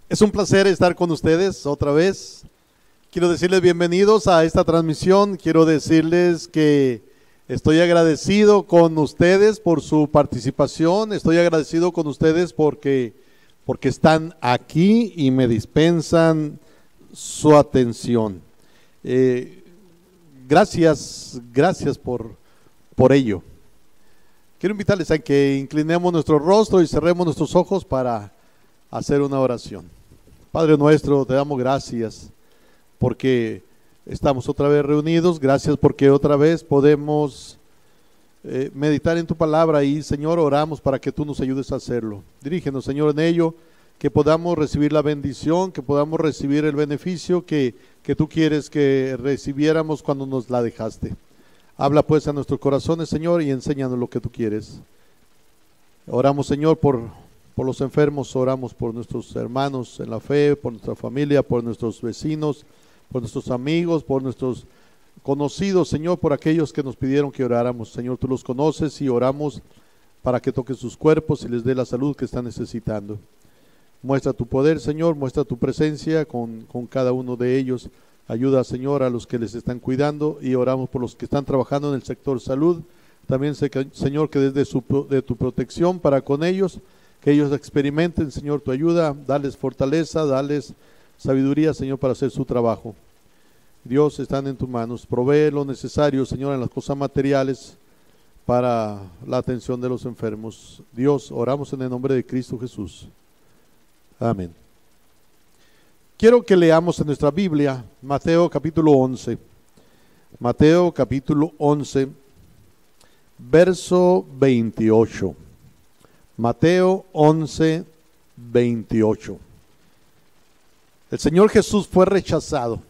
Es un placer estar con ustedes otra vez. Quiero decirles bienvenidos a esta transmisión. Quiero decirles que estoy agradecido con ustedes por su participación. Estoy agradecido con ustedes porque están aquí y me dispensan su atención. Gracias por ello. Quiero invitarles a que inclinemos nuestro rostro y cerremos nuestros ojos para hacer una oración. Padre nuestro, te damos gracias porque estamos otra vez reunidos. Gracias porque otra vez podemos meditar en tu palabra y, Señor, oramos para que tú nos ayudes a hacerlo. Dirígenos, Señor, en ello, que podamos recibir la bendición, que podamos recibir el beneficio que tú quieres que recibiéramos cuando nos la dejaste. Habla pues a nuestros corazones, Señor, y enséñanos lo que tú quieres. Oramos, Señor, por los enfermos, oramos por nuestros hermanos en la fe, por nuestra familia, por nuestros vecinos, por nuestros amigos, por nuestros conocidos, Señor, por aquellos que nos pidieron que oráramos. Señor, tú los conoces y oramos para que toques sus cuerpos y les dé la salud que están necesitando. Muestra tu poder, Señor, muestra tu presencia con cada uno de ellos. Ayuda, Señor, a los que les están cuidando y oramos por los que están trabajando en el sector salud. También, Señor, que desde de tu protección para con ellos, que ellos experimenten, Señor, tu ayuda, dales fortaleza, dales sabiduría, Señor, para hacer su trabajo. Dios, están en tus manos. Provee lo necesario, Señor, en las cosas materiales para la atención de los enfermos. Dios, oramos en el nombre de Cristo Jesús. Amén. Quiero que leamos en nuestra Biblia Mateo capítulo 11. Mateo capítulo 11, verso 28. Mateo 11, 28. El Señor Jesús fue rechazado.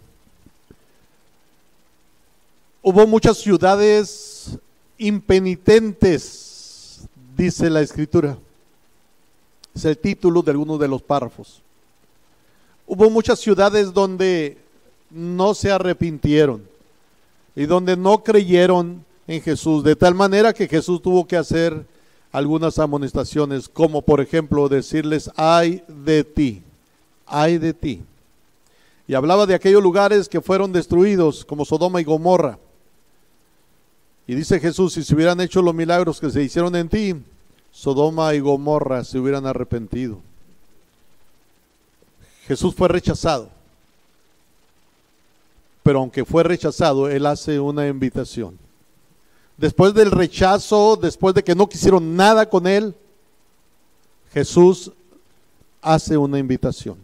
Hubo muchas ciudades impenitentes, dice la Escritura. Es el título de algunos de los párrafos. Hubo muchas ciudades donde no se arrepintieron y donde no creyeron en Jesús, de tal manera que Jesús tuvo que hacer algunas amonestaciones, como por ejemplo decirles: ay de ti, ay de ti. Y hablaba de aquellos lugares que fueron destruidos, como Sodoma y Gomorra. Y dice Jesús: si se hubieran hecho los milagros que se hicieron en ti, Sodoma y Gomorra se hubieran arrepentido. Jesús fue rechazado, pero aunque fue rechazado, Él hace una invitación. Después del rechazo, después de que no quisieron nada con Él, Jesús hace una invitación.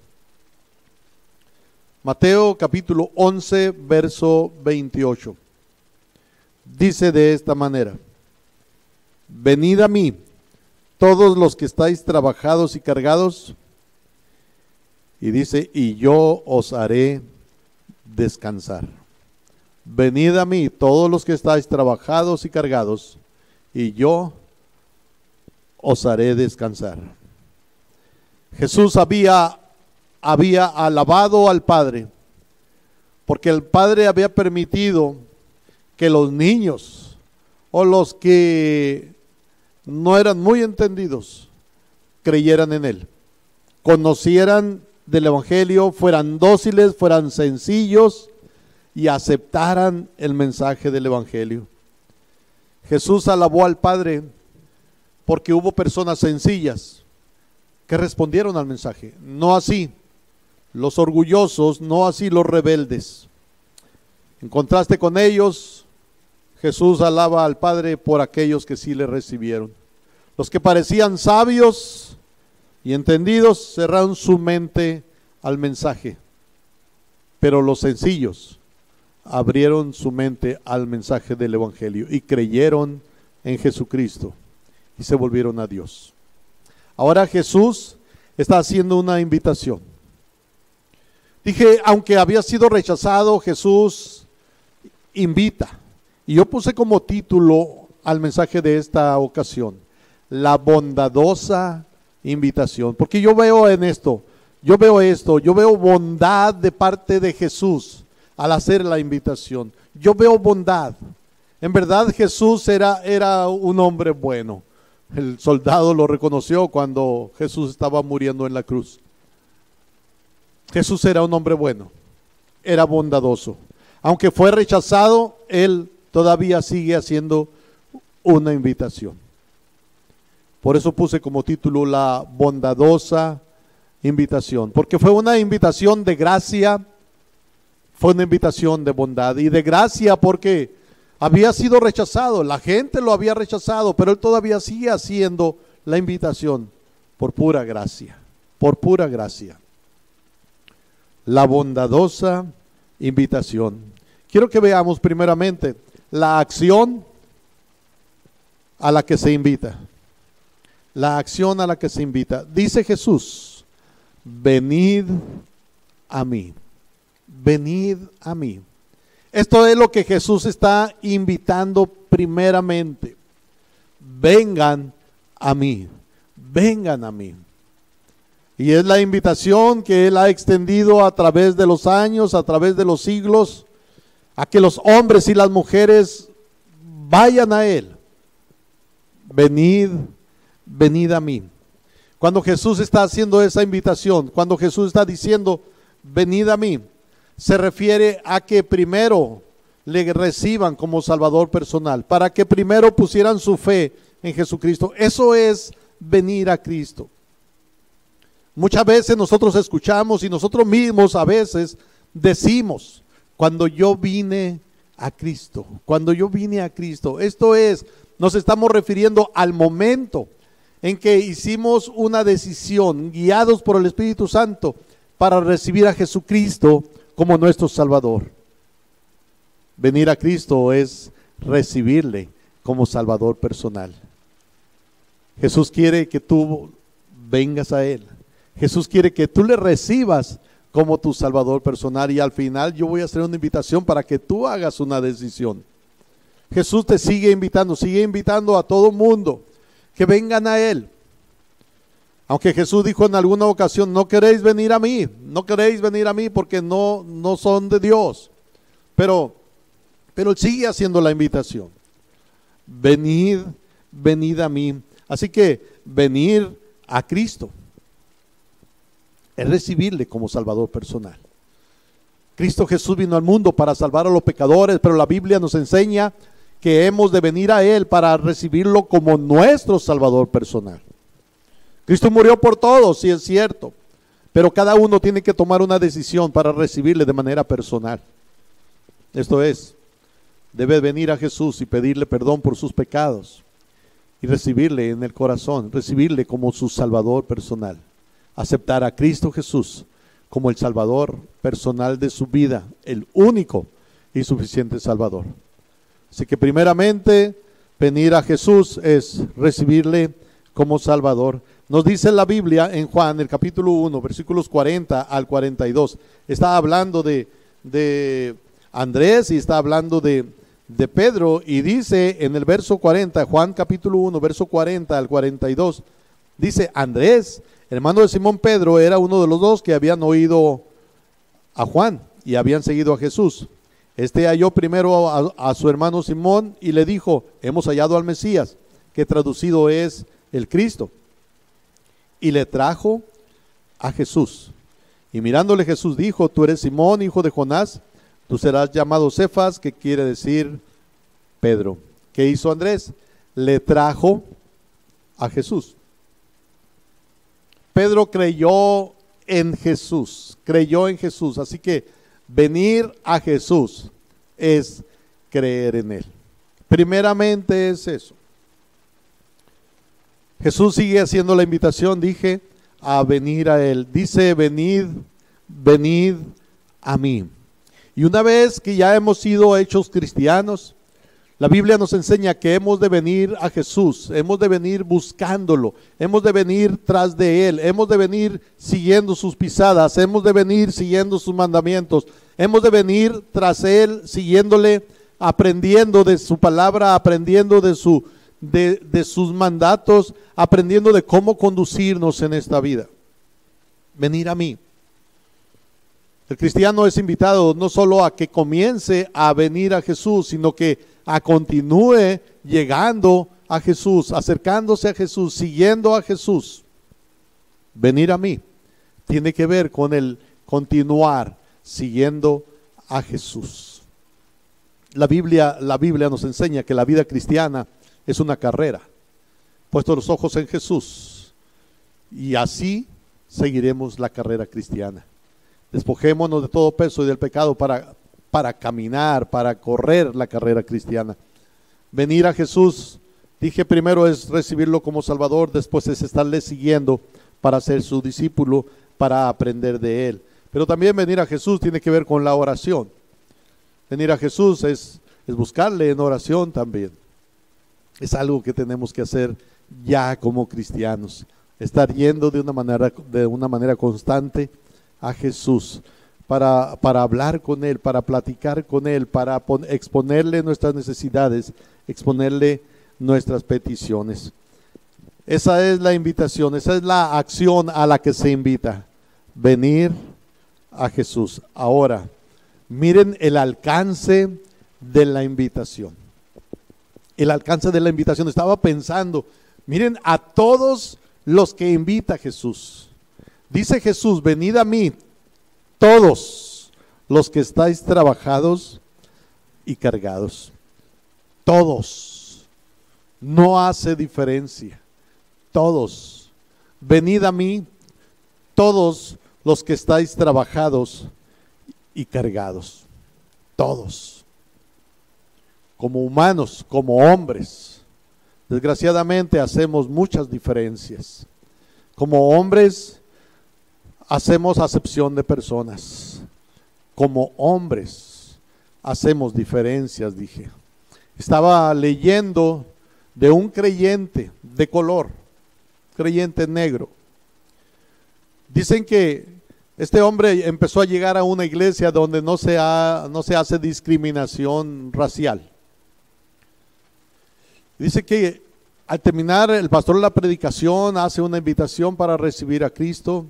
Mateo capítulo 11, verso 28. Dice de esta manera: venid a mí, todos los que estáis trabajados y cargados. Y dice: y yo os haré descansar. Venid a mí, todos los que estáis trabajados y cargados, y yo os haré descansar. Jesús había alabado al Padre, porque el Padre había permitido que los niños o los que no eran muy entendidos creyeran en Él, conocieran del Evangelio, fueran dóciles, fueran sencillos y aceptaran el mensaje del Evangelio. Jesús alabó al Padre porque hubo personas sencillas que respondieron al mensaje, no así los orgullosos, no así los rebeldes. En contraste con ellos, Jesús alaba al Padre por aquellos que sí le recibieron. Los que parecían sabios y entendidos cerraron su mente al mensaje, pero los sencillos abrieron su mente al mensaje del Evangelio y creyeron en Jesucristo y se volvieron a Dios. Ahora Jesús está haciendo una invitación. Dije, aunque había sido rechazado, Jesús invita. Y yo puse como título al mensaje de esta ocasión: la bondadosa invitación, porque yo veo bondad de parte de Jesús al hacer la invitación. Yo veo bondad. En verdad Jesús era un hombre bueno. El soldado lo reconoció cuando Jesús estaba muriendo en la cruz. Jesús era un hombre bueno, era bondadoso. Aunque fue rechazado, Él todavía sigue haciendo una invitación. Por eso puse como título la bondadosa invitación, porque fue una invitación de gracia, fue una invitación de bondad y de gracia porque había sido rechazado, la gente lo había rechazado, pero Él todavía sigue haciendo la invitación por pura gracia, por pura gracia. La bondadosa invitación. Quiero que veamos primeramente la acción a la que se invita. La acción a la que se invita. Dice Jesús, venid a mí. Venid a mí. Esto es lo que Jesús está invitando primeramente. Vengan a mí. Vengan a mí. Y es la invitación que Él ha extendido a través de los años, a través de los siglos, a que los hombres y las mujeres vayan a Él. Venid, venid a mí. Cuando Jesús está haciendo esa invitación, cuando Jesús está diciendo, venid a mí, se refiere a que primero le reciban como Salvador personal, para que primero pusieran su fe en Jesucristo. Eso es venir a Cristo. Muchas veces nosotros escuchamos y nosotros mismos a veces decimos, cuando yo vine a Cristo, cuando yo vine a Cristo. Esto es, nos estamos refiriendo al momento en que hicimos una decisión, guiados por el Espíritu Santo, para recibir a Jesucristo como nuestro Salvador. Venir a Cristo es recibirle como Salvador personal. Jesús quiere que tú vengas a Él. Jesús quiere que tú le recibas como tu Salvador personal, y al final yo voy a hacer una invitación para que tú hagas una decisión. Jesús te sigue invitando a todo mundo que vengan a Él. Aunque Jesús dijo en alguna ocasión, no queréis venir a mí porque no son de Dios. Pero Él sigue haciendo la invitación. Venid, venid a mí. Así que venir a Cristo es recibirle como Salvador personal. Cristo Jesús vino al mundo para salvar a los pecadores, pero la Biblia nos enseña que hemos de venir a Él para recibirlo como nuestro Salvador personal. Cristo murió por todos, sí es cierto, pero cada uno tiene que tomar una decisión para recibirle de manera personal. Esto es, debe venir a Jesús y pedirle perdón por sus pecados y recibirle en el corazón, recibirle como su Salvador personal. Aceptar a Cristo Jesús como el Salvador personal de su vida, el único y suficiente Salvador. Así que primeramente, venir a Jesús es recibirle como Salvador. Nos dice la Biblia en Juan, el capítulo 1, versículos 40 al 42. Está hablando de Andrés y está hablando de Pedro, y dice en el verso 40, Juan capítulo 1, verso 40 al 42, dice, Andrés, hermano de Simón Pedro, era uno de los dos que habían oído a Juan y habían seguido a Jesús. Este halló primero a su hermano Simón y le dijo, hemos hallado al Mesías, que traducido es el Cristo. Y le trajo a Jesús. Y mirándole Jesús dijo, tú eres Simón, hijo de Jonás, tú serás llamado Cefas, que quiere decir Pedro. ¿Qué hizo Andrés? Le trajo a Jesús. Pedro creyó en Jesús, así que venir a Jesús es creer en Él. Primeramente es eso. Jesús sigue haciendo la invitación, dije, a venir a Él. Dice, venid, venid a mí. Y una vez que ya hemos sido hechos cristianos, la Biblia nos enseña que hemos de venir a Jesús, hemos de venir buscándolo, hemos de venir tras de Él, hemos de venir siguiendo sus pisadas, hemos de venir siguiendo sus mandamientos, hemos de venir tras Él, siguiéndole, aprendiendo de su palabra, aprendiendo de sus mandatos, aprendiendo de cómo conducirnos en esta vida. Venir a mí. El cristiano es invitado no solo a que comience a venir a Jesús, sino que a continúe llegando a Jesús, acercándose a Jesús, siguiendo a Jesús. Venir a mí tiene que ver con continuar siguiendo a Jesús. La Biblia nos enseña que la vida cristiana es una carrera. Puesto los ojos en Jesús, y así seguiremos la carrera cristiana. Despojémonos de todo peso y del pecado para caminar, para correr la carrera cristiana. Venir a Jesús, dije, primero es recibirlo como Salvador, después es estarle siguiendo para ser su discípulo, para aprender de Él. Pero también venir a Jesús tiene que ver con la oración. Venir a Jesús es buscarle en oración también. Es algo que tenemos que hacer ya como cristianos. Estar yendo de una manera constante a Jesús para hablar con Él, para platicar con Él, para exponerle nuestras necesidades, exponerle nuestras peticiones. Esa es la invitación, esa es la acción a la que se invita. Venir a Jesús. Ahora, miren el alcance de la invitación. El alcance de la invitación. Estaba pensando, miren a todos los que invita Jesús. Dice Jesús, venid a mí, todos los que estáis trabajados y cargados. Todos. No hace diferencia. Todos. Venid a mí, todos los que estáis trabajados y cargados. Todos. Como humanos, como hombres. Desgraciadamente hacemos muchas diferencias. Como hombres hacemos acepción de personas. Como hombres hacemos diferencias, dije. Estaba leyendo de un creyente de color, creyente negro. Dicen que este hombre empezó a llegar a una iglesia donde no se hace discriminación racial. Dice que al terminar el pastor la predicación hace una invitación para recibir a Cristo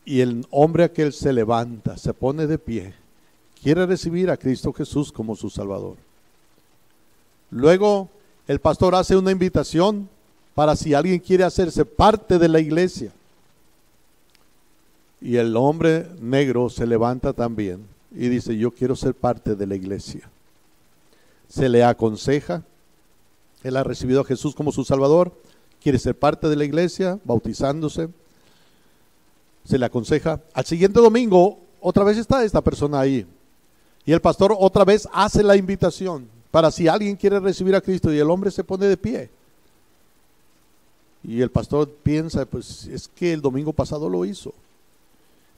y el hombre aquel se levanta, se pone de pie, quiere recibir a Cristo Jesús como su Salvador. Luego el pastor hace una invitación para si alguien quiere hacerse parte de la iglesia. Y el hombre negro se levanta también y dice, yo quiero ser parte de la iglesia. Se le aconseja, él ha recibido a Jesús como su Salvador, quiere ser parte de la iglesia, bautizándose. Se le aconseja. Al siguiente domingo, otra vez está esta persona ahí. Y el pastor otra vez hace la invitación para si alguien quiere recibir a Cristo, y el hombre se pone de pie. Y el pastor piensa, pues es que el domingo pasado lo hizo.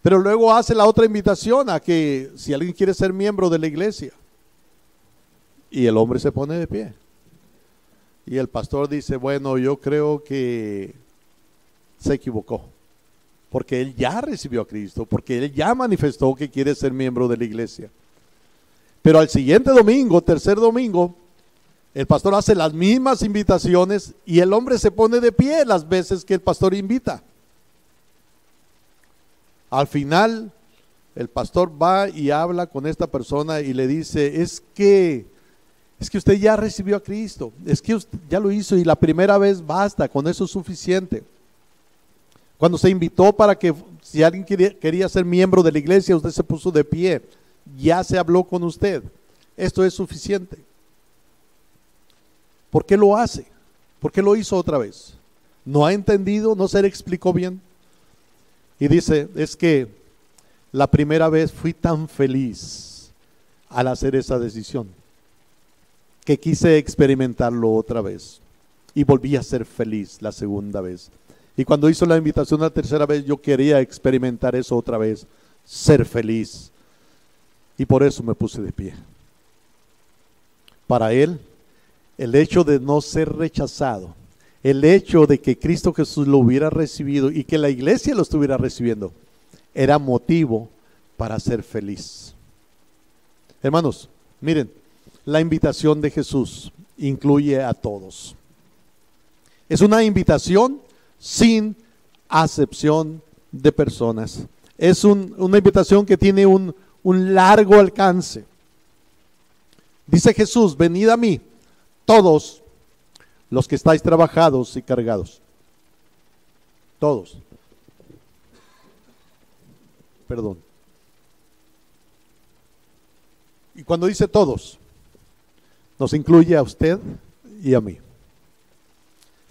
Pero luego hace la otra invitación a que si alguien quiere ser miembro de la iglesia. Y el hombre se pone de pie. Y el pastor dice, bueno, yo creo que se equivocó. Porque él ya recibió a Cristo, porque él ya manifestó que quiere ser miembro de la iglesia. Pero al siguiente domingo, tercer domingo, el pastor hace las mismas invitaciones y el hombre se pone de pie las veces que el pastor invita. Al final, el pastor va y habla con esta persona y le dice, es que usted ya recibió a Cristo, es que usted ya lo hizo y la primera vez basta, con eso es suficiente. Cuando se invitó para que si alguien quería ser miembro de la iglesia, usted se puso de pie, ya se habló con usted, esto es suficiente. ¿Por qué lo hace? ¿Por qué lo hizo otra vez? ¿No ha entendido? ¿No se le explicó bien? Y dice, es que la primera vez fui tan feliz al hacer esa decisión que quise experimentarlo otra vez y volví a ser feliz la segunda vez. Y cuando hizo la invitación la tercera vez, yo quería experimentar eso otra vez, ser feliz. Y por eso me puse de pie. Para él, el hecho de no ser rechazado, el hecho de que Cristo Jesús lo hubiera recibido y que la iglesia lo estuviera recibiendo, era motivo para ser feliz. Hermanos, miren, la invitación de Jesús incluye a todos. Es una invitación sin acepción de personas. Es una invitación que tiene un largo alcance. Dice Jesús, venid a mí, todos los que estáis trabajados y cargados. Todos. perdón. Y cuando dice todos, nos incluye a usted y a mí.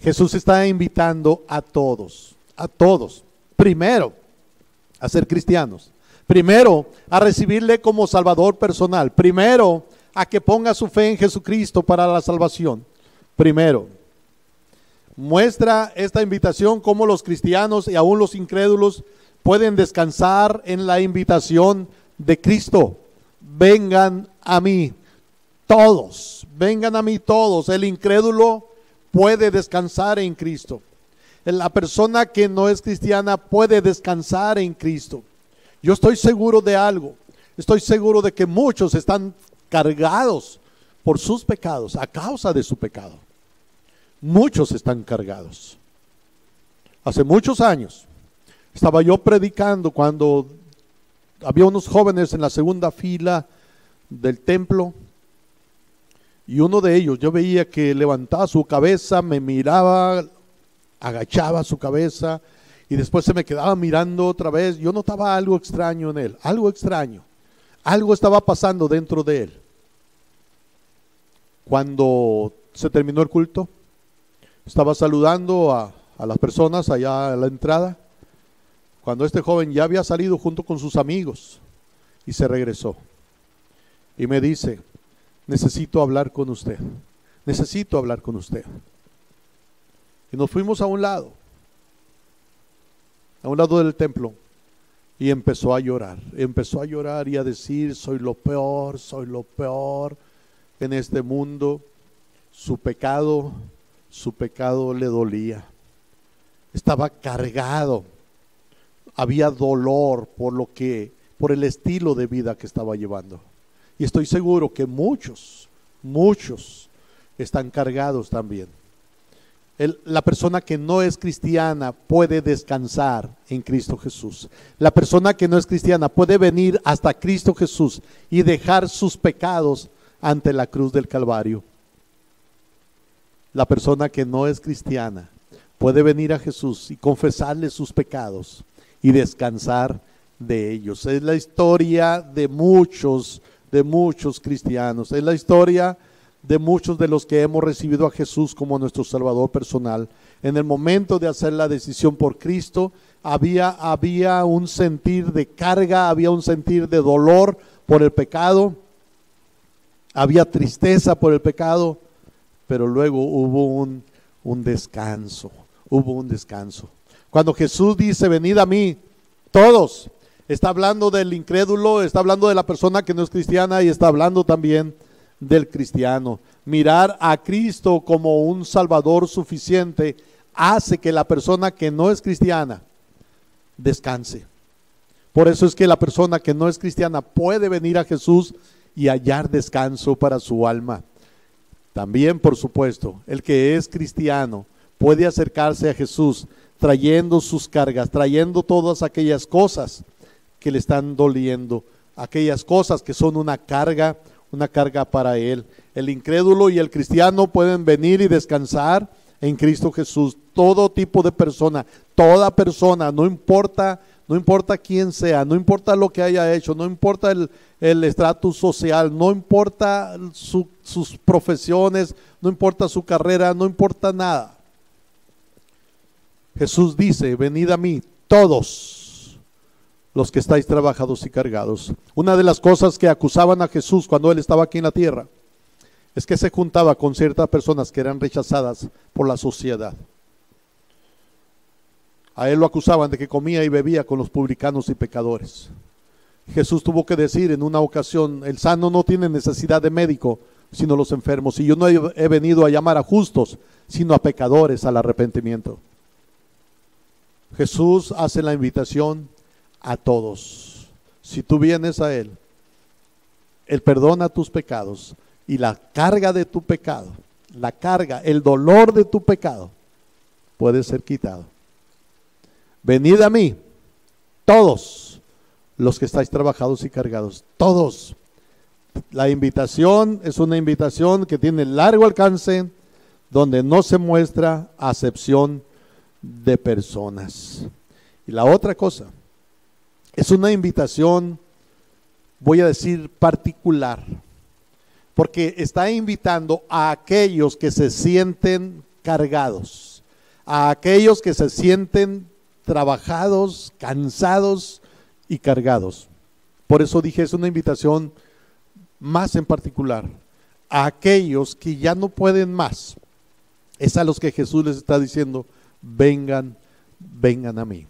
Jesús está invitando a todos, primero a ser cristianos, primero a recibirle como Salvador personal, primero a que ponga su fe en Jesucristo para la salvación, primero. Muestra esta invitación cómo los cristianos y aún los incrédulos pueden descansar en la invitación de Cristo. Vengan a mí todos, vengan a mí todos. El incrédulo puede descansar en Cristo. La persona que no es cristiana puede descansar en Cristo. Yo estoy seguro de algo, estoy seguro de que muchos están cargados por sus pecados, a causa de su pecado. Muchos están cargados. Hace muchos años estaba yo predicando cuando había unos jóvenes en la segunda fila del templo y uno de ellos, yo veía que levantaba su cabeza, me miraba, agachaba su cabeza y después se me quedaba mirando otra vez. Yo notaba algo extraño en él, algo extraño, algo estaba pasando dentro de él. Cuando se terminó el culto, estaba saludando a las personas allá a la entrada, cuando este joven ya había salido junto con sus amigos y se regresó y me dice: necesito hablar con usted, necesito hablar con usted. Y nos fuimos a un lado del templo, y empezó a llorar y a decir: soy lo peor en este mundo. Su pecado le dolía, estaba cargado, había dolor por el estilo de vida que estaba llevando. Y estoy seguro que muchos están cargados también. La persona que no es cristiana puede descansar en Cristo Jesús. La persona que no es cristiana puede venir hasta Cristo Jesús y dejar sus pecados ante la cruz del Calvario. La persona que no es cristiana puede venir a Jesús y confesarle sus pecados y descansar de ellos. Es la historia de muchos cristianos. Es la historia de muchos de los que hemos recibido a Jesús como nuestro Salvador personal. En el momento de hacer la decisión por Cristo, había un sentir de carga, había un sentir de dolor por el pecado, había tristeza por el pecado, pero luego hubo un descanso, Cuando Jesús dice: venid a mí, todos, está hablando del incrédulo, está hablando de la persona que no es cristiana y está hablando también del cristiano. Mirar a Cristo como un Salvador suficiente hace que la persona que no es cristiana descanse. Por eso es que la persona que no es cristiana puede venir a Jesús y hallar descanso para su alma. También, por supuesto, el que es cristiano puede acercarse a Jesús trayendo sus cargas, trayendo todas aquellas cosas que le están doliendo, aquellas cosas que son una carga para él. El incrédulo y el cristiano pueden venir y descansar en Cristo Jesús. Todo tipo de persona, toda persona, no importa quién sea, no importa lo que haya hecho, no importa el estatus social, no importa sus profesiones, no importa su carrera, no importa nada. Jesús dice: venid a mí todos los que estáis trabajados y cargados. Una de las cosas que acusaban a Jesús cuando él estaba aquí en la tierra es que se juntaba con ciertas personas que eran rechazadas por la sociedad. A él lo acusaban de que comía y bebía con los publicanos y pecadores. Jesús tuvo que decir en una ocasión: el sano no tiene necesidad de médico, sino los enfermos. Y yo no he venido a llamar a justos, sino a pecadores al arrepentimiento. Jesús hace la invitación a todos. Si tú vienes a Él, Él perdona tus pecados y la carga de tu pecado, el dolor de tu pecado puede ser quitado. Venid a mí, todos los que estáis trabajados y cargados, todos. La invitación es una invitación que tiene largo alcance, donde no se muestra acepción de personas. Y la otra cosa Es una invitación, voy a decir, particular, porque está invitando a aquellos que se sienten cargados, a aquellos que se sienten trabajados, cansados y cargados. Por eso dije, es una invitación más en particular a aquellos que ya no pueden más. Es a los que Jesús les está diciendo, vengan, vengan a mí.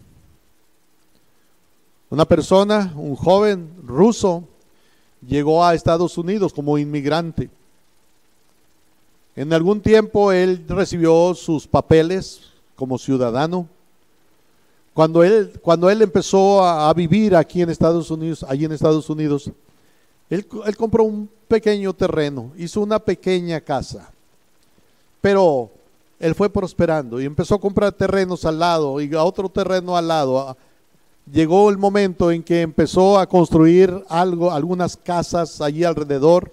Una persona, un joven ruso, llegó a Estados Unidos como inmigrante. En algún tiempo él recibió sus papeles como ciudadano. Cuando él empezó a vivir aquí en Estados Unidos, él compró un pequeño terreno, hizo una pequeña casa, pero él fue prosperando y empezó a comprar terrenos al lado y a otro terreno al lado. Llegó el momento en que empezó a construir algunas casas allí alrededor,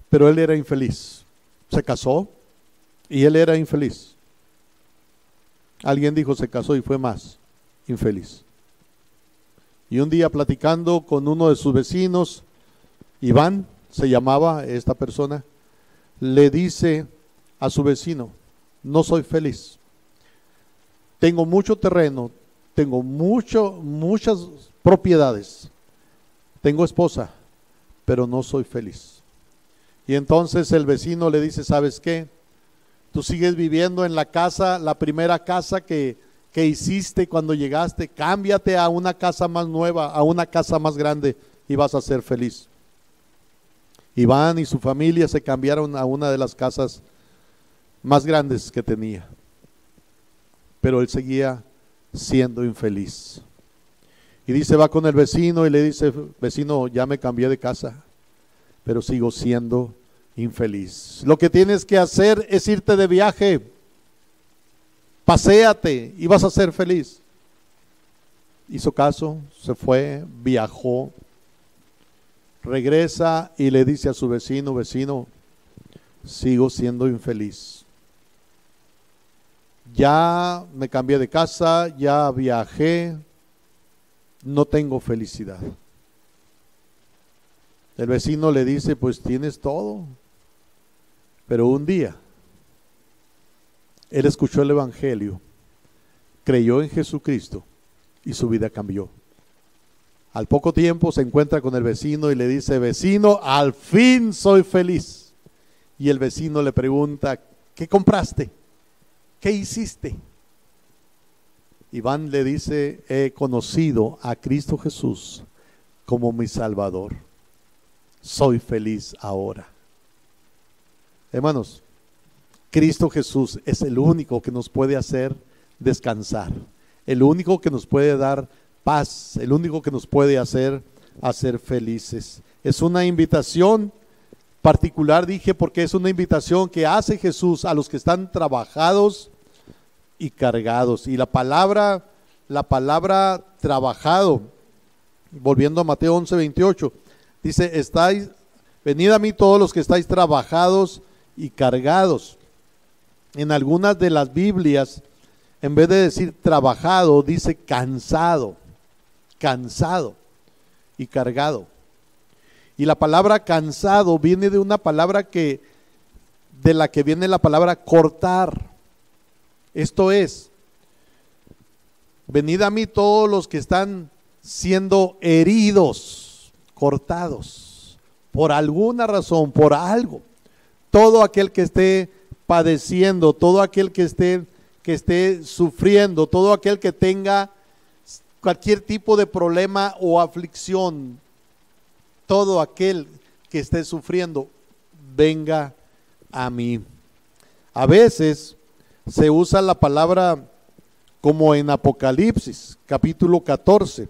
pero él era infeliz. Se casó y él era infeliz. Alguien dijo se casó y fue más infeliz. Y un día platicando con uno de sus vecinos, Iván se llamaba esta persona, le dice a su vecino, no soy feliz. Tengo mucho terreno, tengo muchas propiedades, tengo esposa, pero no soy feliz. Y entonces el vecino le dice, ¿sabes qué? Tú sigues viviendo en la casa, la primera casa que hiciste cuando llegaste, cámbiate a una casa más nueva, a una casa más grande y vas a ser feliz. Iván y su familia se cambiaron a una de las casas más grandes que tenía, pero él seguía siendo infeliz. Y dice, va con el vecino y le dice, vecino, ya me cambié de casa, pero sigo siendo infeliz. Lo que tienes que hacer es irte de viaje, paséate y vas a ser feliz. Hizo caso, se fue, viajó, regresa y le dice a su vecino, vecino, sigo siendo infeliz. Ya me cambié de casa, ya viajé, no tengo felicidad. El vecino le dice, pues tienes todo. Pero un día, él escuchó el evangelio, creyó en Jesucristo y su vida cambió. Al poco tiempo se encuentra con el vecino y le dice, vecino, al fin soy feliz. Y el vecino le pregunta, ¿qué compraste? ¿Qué hiciste? Iván le dice, he conocido a Cristo Jesús como mi Salvador. Soy feliz ahora. Hermanos, Cristo Jesús es el único que nos puede hacer descansar, el único que nos puede dar paz, el único que nos puede hacer felices. Es una invitación particular, dije, porque es una invitación que hace Jesús a los que están trabajados y cargados. Y la palabra trabajado, volviendo a Mateo 11:28, dice, venid a mí todos los que estáis trabajados y cargados. En algunas de las Biblias, en vez de decir trabajado, dice cansado y cargado. Y la palabra cansado viene de una palabra de la que viene la palabra cortar. Esto es, venid a mí todos los que están siendo heridos, cortados, por alguna razón, por algo. Todo aquel que esté padeciendo, todo aquel que esté sufriendo, todo aquel que tenga cualquier tipo de problema o aflicción, todo aquel que esté sufriendo, venga a mí. A veces se usa la palabra como en Apocalipsis, capítulo 14,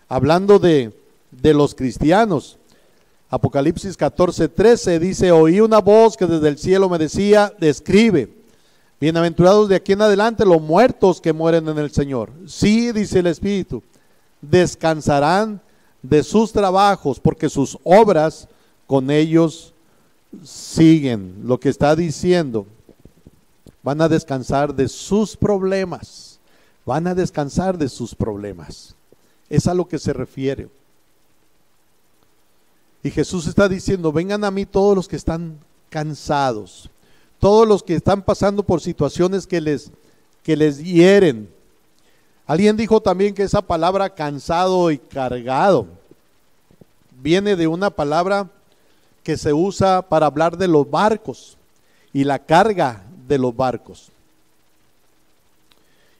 hablando de los cristianos. Apocalipsis 14:13 dice, oí una voz que desde el cielo me decía, escribe, bienaventurados de aquí en adelante los muertos que mueren en el Señor. Sí, dice el Espíritu, descansarán de sus trabajos, porque sus obras con ellos siguen. Lo que está diciendo, van a descansar de sus problemas, van a descansar de sus problemas. Es a lo que se refiere. Y Jesús está diciendo, vengan a mí todos los que están cansados, todos los que están pasando por situaciones que les hieren. Alguien dijo también que esa palabra cansado y cargado viene de una palabra que se usa para hablar de los barcos y la carga de los barcos.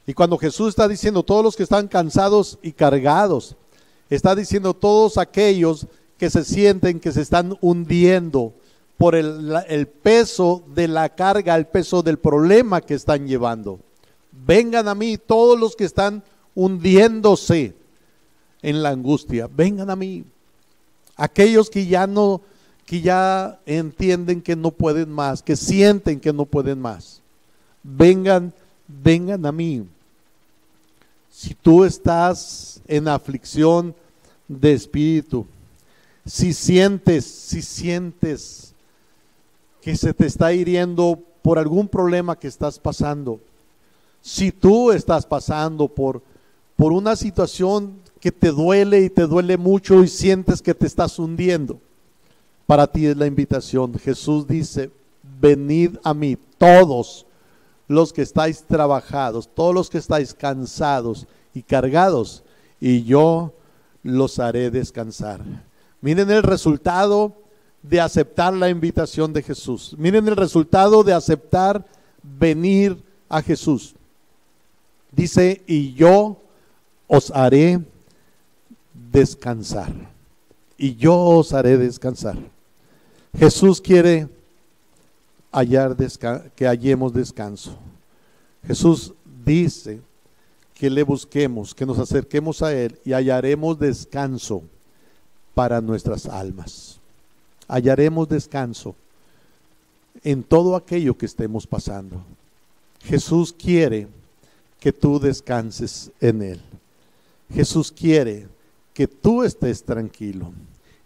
Y cuando Jesús está diciendo todos los que están cansados y cargados, está diciendo todos aquellos que se sienten que se están hundiendo por el peso de la carga, el peso del problema que están llevando. Vengan a mí todos los que están hundiéndose en la angustia, vengan a mí. Aquellos que ya entienden que no pueden más, que sienten que no pueden más, vengan a mí. Si tú estás en aflicción de espíritu, si sientes que se te está hiriendo por algún problema que estás pasando, si tú estás pasando por una situación que te duele y te duele mucho y sientes que te estás hundiendo, para ti es la invitación. Jesús dice, venid a mí todos los que estáis trabajados, todos los que estáis cansados y cargados, y yo los haré descansar. Miren el resultado de aceptar la invitación de Jesús. Miren el resultado de aceptar venir a Jesús. Dice, y yo os haré descansar. Y yo os haré descansar. Jesús quiere que hallemos descanso. Jesús dice que le busquemos, que nos acerquemos a Él y hallaremos descanso para nuestras almas. Hallaremos descanso en todo aquello que estemos pasando. Jesús quiere que tú descanses en Él. Jesús quiere que tú estés tranquilo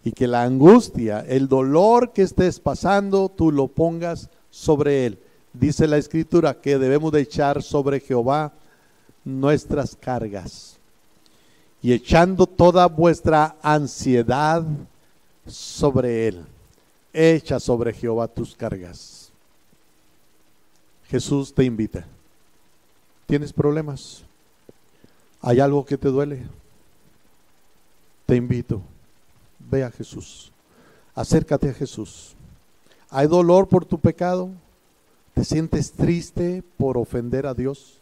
y que la angustia, el dolor que estés pasando, tú lo pongas sobre Él. Dice la Escritura que debemos de echar sobre Jehová nuestras cargas, y echando toda vuestra ansiedad sobre Él. Echa sobre Jehová tus cargas. Jesús te invita. ¿Tienes problemas? ¿Hay algo que te duele? Te invito. Ve a Jesús. Acércate a Jesús. ¿Hay dolor por tu pecado? ¿Te sientes triste por ofender a Dios?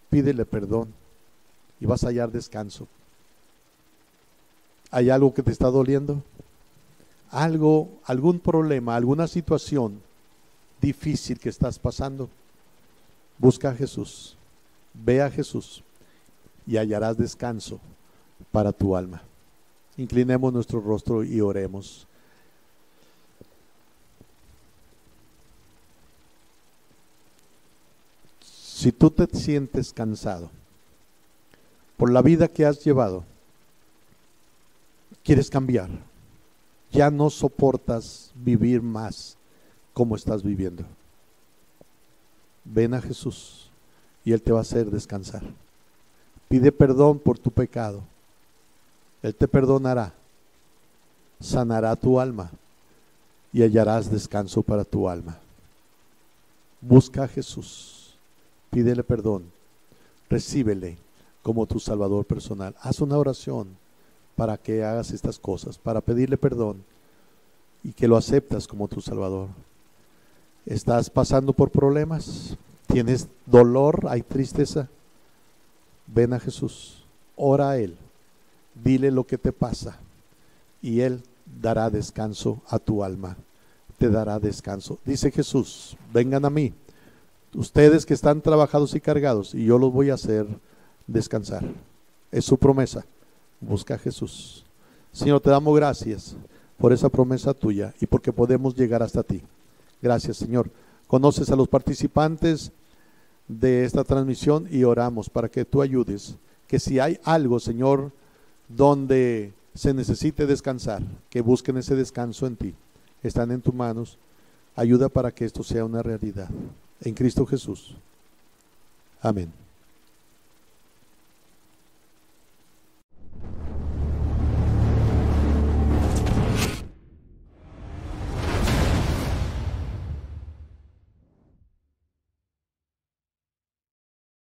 Pídele perdón y vas a hallar descanso. ¿Hay algo que te está doliendo? Algún problema, alguna situación difícil que estás pasando. Busca a Jesús, ve a Jesús y hallarás descanso para tu alma. Inclinemos nuestro rostro y oremos. Si tú te sientes cansado por la vida que has llevado, quieres cambiar, ya no soportas vivir más como estás viviendo, ven a Jesús y Él te va a hacer descansar. Pide perdón por tu pecado, Él te perdonará, sanará tu alma y hallarás descanso para tu alma. Busca a Jesús. Pídele perdón, recíbele como tu Salvador personal. Haz una oración para que hagas estas cosas, para pedirle perdón y que lo aceptas como tu Salvador. ¿Estás pasando por problemas? ¿Tienes dolor? ¿Hay tristeza? Ven a Jesús, ora a Él, dile lo que te pasa y Él dará descanso a tu alma, te dará descanso. Dice Jesús, vengan a mí, ustedes que están trabajados y cargados, y yo los voy a hacer descansar. Es su promesa. Busca a Jesús. Señor, te damos gracias por esa promesa tuya y porque podemos llegar hasta ti. Gracias, Señor. Conoces a los participantes de esta transmisión y oramos para que tú ayudes, que si hay algo, Señor, donde se necesite descansar, que busquen ese descanso en ti. Están en tus manos. Ayuda para que esto sea una realidad. En Cristo Jesús. Amén.